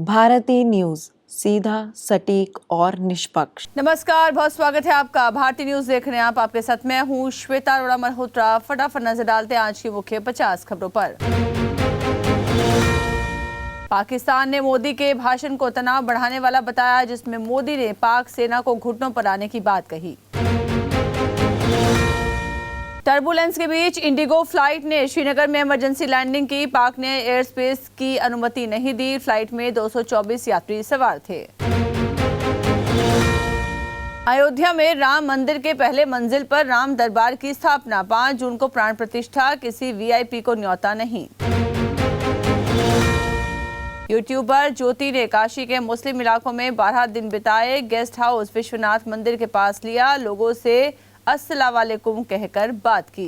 Bharti news, सीधा, सटीक और निष्पक्ष। नमस्कार, बहुत स्वागत है आपका। भारती न्यूज देख रहे हैं आप। आपके साथ मैं हूं श्वेता अरोड़ा मल्होत्रा। फटाफट नजर डालते हैं आज की मुख्य 50 खबरों पर। पाकिस्तान ने मोदी के भाषण को तनाव बढ़ाने वाला बताया, जिसमें मोदी ने पाक सेना को घुटनों पर आने की बात कही। टर्बुलेंस के बीच इंडिगो फ्लाइट ने श्रीनगर में इमरजेंसी लैंडिंग की। पाक ने एयर स्पेस की अनुमति नहीं दी। फ्लाइट में 224 यात्री सवार थे। अयोध्या में राम मंदिर के पहले मंजिल पर राम दरबार की स्थापना। 5 जून को प्राण प्रतिष्ठा। किसी वीआईपी को न्योता नहीं। यूट्यूबर ज्योति ने काशी के मुस्लिम इलाकों में 12 दिन बिताए। गेस्ट हाउस विश्वनाथ मंदिर के पास लिया। लोगों से अस्सलाम वालेकुम कहकर बात की।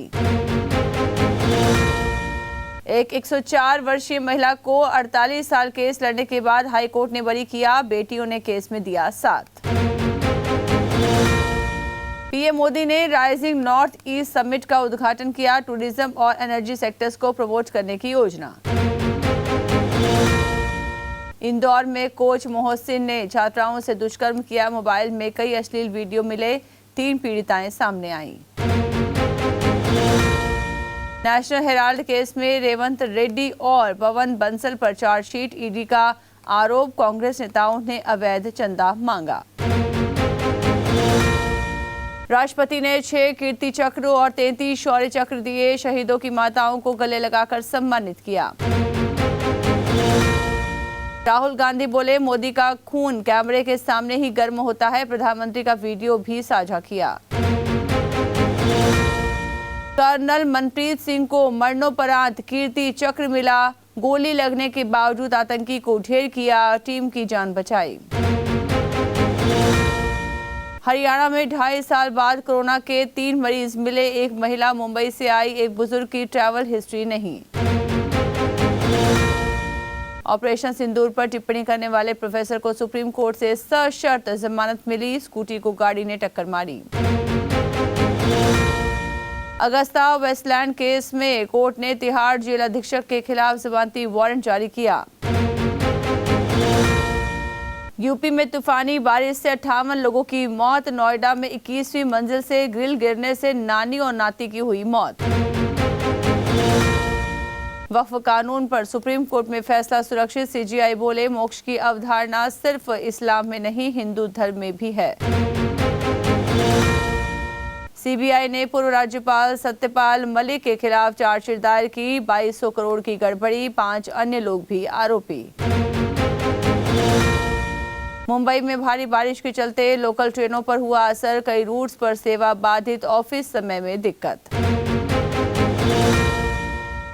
एक 104 वर्षीय महिला को 48 साल केस लड़ने के बाद हाई कोर्ट ने बरी किया। बेटियों ने केस में दिया साथ। पीएम मोदी ने राइजिंग नॉर्थ ईस्ट समिट का उद्घाटन किया। टूरिज्म और एनर्जी सेक्टर्स को प्रमोट करने की योजना। इंदौर में कोच मोहसिन ने छात्राओं से दुष्कर्म किया। मोबाइल में कई अश्लील वीडियो मिले। 3 पीड़िताएं सामने आईं। नेशनल हेराल्ड केस में रेवंत रेड्डी और पवन बंसल पर चार्जशीट। ईडी का आरोप, कांग्रेस नेताओं ने अवैध चंदा मांगा। राष्ट्रपति ने 6 कीर्ति चक्र और 33 शौर्य चक्र दिए। शहीदों की माताओं को गले लगाकर सम्मानित किया। राहुल गांधी बोले, मोदी का खून कैमरे के सामने ही गर्म होता है। प्रधानमंत्री का वीडियो भी साझा किया। कर्नल मनप्रीत सिंह को मरणोपरांत कीर्ति चक्र मिला। गोली लगने के बावजूद आतंकी को ढेर किया। टीम की जान बचाई। हरियाणा में 2.5 साल बाद कोरोना के 3 मरीज मिले। एक महिला मुंबई से आई। एक बुजुर्ग की ट्रैवल हिस्ट्री नहीं। ऑपरेशन सिंदूर पर टिप्पणी करने वाले प्रोफेसर को सुप्रीम कोर्ट से सशर्त जमानत मिली। स्कूटी को गाड़ी ने टक्कर मारी। अगस्ता वेस्टलैंड केस में कोर्ट ने तिहाड़ जेल अधीक्षक के खिलाफ जमानती वारंट जारी किया। यूपी में तूफानी बारिश से 58 लोगों की मौत। नोएडा में 21वीं मंजिल से ग्रिल गिरने से नानी और नाती की हुई मौत। वक्फ कानून पर सुप्रीम कोर्ट में फैसला सुरक्षित। सीजीआई बोले, मोक्ष की अवधारणा सिर्फ इस्लाम में नहीं, हिंदू धर्म में भी है। सीबीआई ने पूर्व राज्यपाल सत्यपाल मलिक के खिलाफ चार्जशीट दायर की। 2200 करोड़ की गड़बड़ी। 5 अन्य लोग भी आरोपी। मुंबई में भारी बारिश के चलते लोकल ट्रेनों पर हुआ असर। कई रूट्स पर सेवा बाधित। ऑफिस समय में दिक्कत।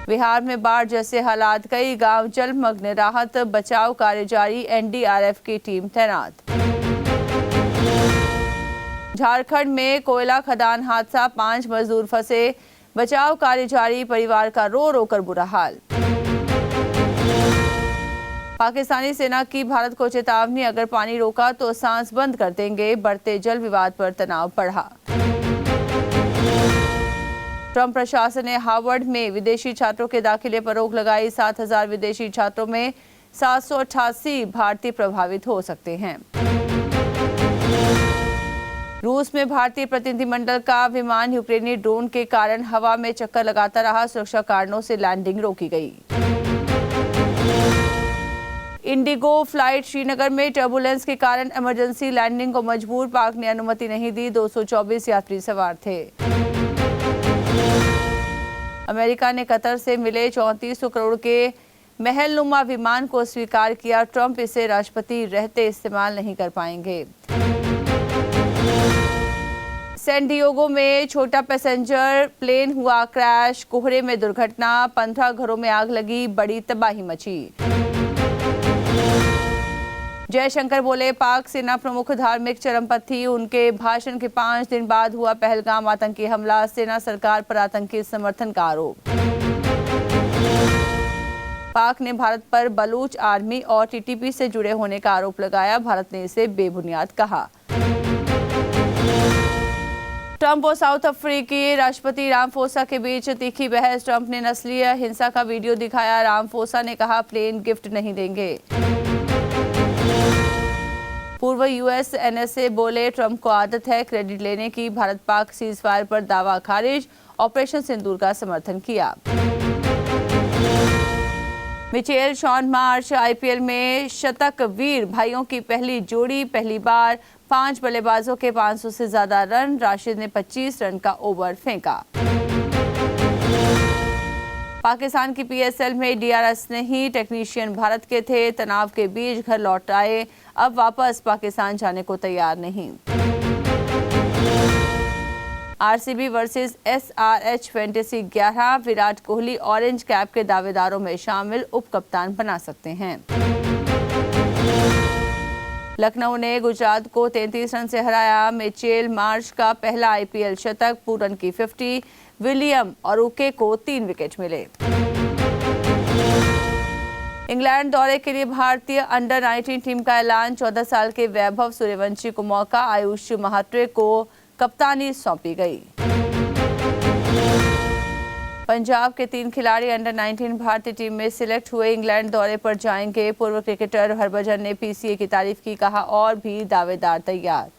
बिहार में बाढ़ जैसे हालात। कई गांव जलमग्न। राहत बचाव कार्य जारी। एनडीआरएफ की टीम तैनात। झारखंड में कोयला खदान हादसा। 5 मजदूर फंसे। बचाव कार्य जारी। परिवार का रो रो कर बुरा हाल। पाकिस्तानी सेना की भारत को चेतावनी, अगर पानी रोका तो सांस बंद कर देंगे। बढ़ते जल विवाद पर तनाव बढ़ा। ट्रंप प्रशासन ने हार्वर्ड में विदेशी छात्रों के दाखिले पर रोक लगाई। 7000 विदेशी छात्रों में 788 भारतीय प्रभावित हो सकते हैं। रूस में भारतीय प्रतिनिधिमंडल का विमान यूक्रेनी ड्रोन के कारण हवा में चक्कर लगाता रहा। सुरक्षा कारणों से लैंडिंग रोकी गई। इंडिगो फ्लाइट श्रीनगर में टर्बुलेंस के कारण इमरजेंसी लैंडिंग को मजबूर। पाक ने अनुमति नहीं दी। 224 यात्री सवार थे। अमेरिका ने कतर से मिले 3400 करोड़ के महलनुमा विमान को स्वीकार किया। ट्रंप इसे राष्ट्रपति रहते इस्तेमाल नहीं कर पाएंगे। सैन डिएगो में छोटा पैसेंजर प्लेन हुआ क्रैश। कोहरे में दुर्घटना। 15 घरों में आग लगी। बड़ी तबाही मची। जयशंकर बोले, पाक सेना प्रमुख धार्मिक चरमपंथी। उनके भाषण के 5 दिन बाद हुआ पहलगाम आतंकी हमला। सेना सरकार पर आतंकी समर्थन का आरोप। पाक ने भारत पर बलूच आर्मी और टीटीपी से जुड़े होने का आरोप लगाया। भारत ने इसे बेबुनियाद कहा। ट्रंप और साउथ अफ्रीकी राष्ट्रपति रामाफोसा के बीच तीखी बहस। ट्रंप ने नस्लीय हिंसा का वीडियो दिखाया। रामाफोसा ने कहा, प्लेन गिफ्ट नहीं देंगे। पूर्व यूएस एनएसए बोले ट्रंप को आदत है क्रेडिट लेने की। भारत पाक सीजफायर पर दावा खारिज। ऑपरेशन सिंदूर का समर्थन किया। मिचेल शॉन मार्श आईपीएल में शतक वीर भाइयों की पहली जोड़ी। पहली बार 5 बल्लेबाजों के 500 से ज्यादा रन। राशिद ने 25 रन का ओवर फेंका। पाकिस्तान की पीएसएल में डीआरएस नहीं, टेक्नीशियन भारत के थे। तनाव के बीच घर लौट आए, अब वापस पाकिस्तान जाने को तैयार नहीं। RCB versus SRH fantasy 11। Virat Kohli orange cap के दावेदारों में शामिल, उप कप्तान बना सकते हैं। लखनऊ ने गुजरात को 33 रन से हराया। मिचेल मार्श का पहला आईपीएल शतक। पूरन की 50। विलियम और उके को 3 विकेट मिले। इंग्लैंड दौरे के लिए भारतीय अंडर 19 टीम का ऐलान। 14 साल के वैभव सूर्यवंशी को मौका। आयुष महात्रे को कप्तानी सौंपी गई। पंजाब के 3 खिलाड़ी अंडर 19 भारतीय टीम में सिलेक्ट हुए। इंग्लैंड दौरे पर जाएंगे। पूर्व क्रिकेटर हरभजन ने पीसीए की तारीफ की, कहा और भी दावेदार तैयार।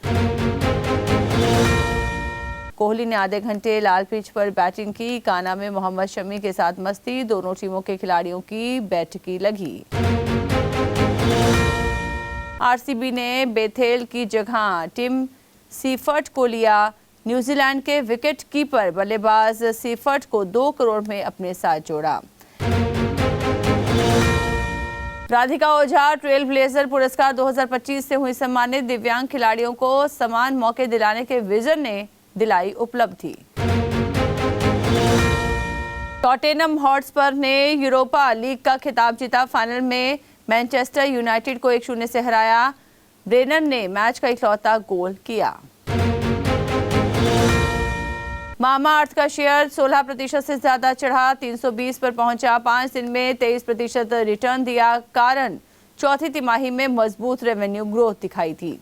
कोहली ने आधे घंटे लाल पिच पर बैटिंग की। काना में मोहम्मद शमी के साथ मस्ती। दोनों टीमों के खिलाड़ियों की बैठकी लगी। आरसीबी ने बेथेल की जगह टिम सीफर्ट को लिया। न्यूजीलैंड के विकेट कीपर बल्लेबाज सीफर्ट को 2 करोड़ में अपने साथ जोड़ा। राधिका ओझा ट्रेल ब्लेजर पुरस्कार 2025 से हुई सम्मानित। दिव्यांग खिलाड़ियों को समान मौके दिलाने के विजन ने दिलाई उपलब्धि। टॉटेनहम हॉटस्पर ने यूरोपा लीग का खिताब जीता। फाइनल में मैनचेस्टर यूनाइटेड को 1-0 से हराया। ब्रेनन ने मैच का इकलौता गोल किया। मामाअर्थ का शेयर 16% से ज्यादा चढ़ा, 320 पर पहुंचा। 5 दिन में 23% रिटर्न दिया। कारण चौथी तिमाही में मजबूत रेवेन्यू ग्रोथ दिखाई थी।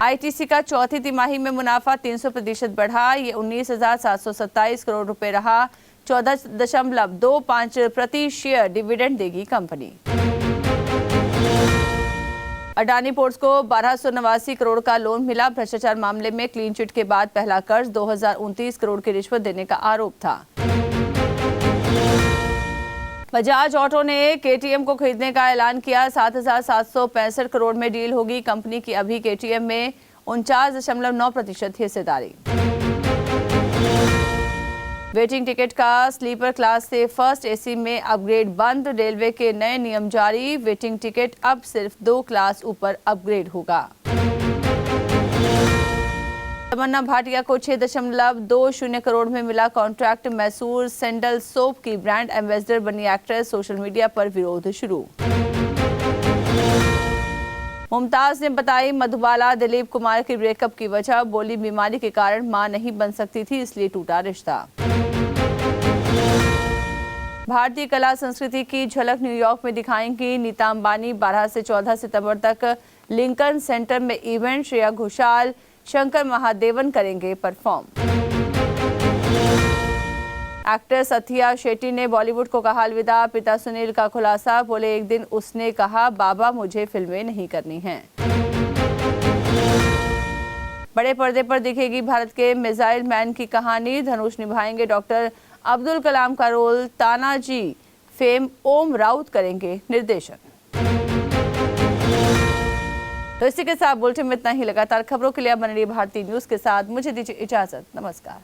आईटीसी का चौथी तिमाही में मुनाफा 300% बढ़ा। ये 19,727 करोड़ रुपए रहा। 14.25 प्रति शेयर डिविडेंड देगी कंपनी। अडानी पोर्ट्स को 1289 करोड़ का लोन मिला। भ्रष्टाचार मामले में क्लीन चिट के बाद पहला कर्ज। 2029 करोड़ की रिश्वत देने का आरोप था। बजाज ऑटो ने केटीएम को खरीदने का ऐलान किया। 7,765 करोड़ में डील होगी। कंपनी की अभी केटीएम में 49.9% हिस्सेदारी। वेटिंग टिकट का स्लीपर क्लास से फर्स्ट एसी में अपग्रेड बंद। रेलवे के नए नियम जारी। वेटिंग टिकट अब सिर्फ 2 क्लास ऊपर अपग्रेड होगा। तमन्ना भाटिया को 6.20 करोड़ में मिला कॉन्ट्रैक्ट। मैसूर सैंडल सोप की ब्रांड एम्बेसडर बनी एक्ट्रेस। सोशल मीडिया पर विरोध शुरू। मुमताज ने बताई मधुबाला दिलीप कुमार की ब्रेकअप की वजह। बोली बीमारी के कारण मां नहीं बन सकती थी, इसलिए टूटा रिश्ता। भारतीय कला संस्कृति की झलक न्यूयॉर्क में दिखाएंगी नीता अंबानी। 12 से 14 सितंबर तक लिंकन सेंटर में इवेंट। श्रेया घोषाल, शंकर महादेवन करेंगे परफॉर्म। एक्ट्रेस अथिया शेट्टी ने बॉलीवुड को कहा अलविदा। पिता सुनील का खुलासा। बोले एक दिन उसने कहा बाबा मुझे फिल्में नहीं करनी हैं। बड़े पर्दे पर दिखेगी भारत के मिसाइल मैन की कहानी। धनुष निभाएंगे डॉक्टर अब्दुल कलाम का रोल। तानाजी फेम ओम राउत करेंगे निर्देशन। तो इसी के साथ बुलेटिन में इतना ही। लगातार खबरों के लिए बने रहिए भारतीय न्यूज के साथ। मुझे दीजिए इजाजत। नमस्कार।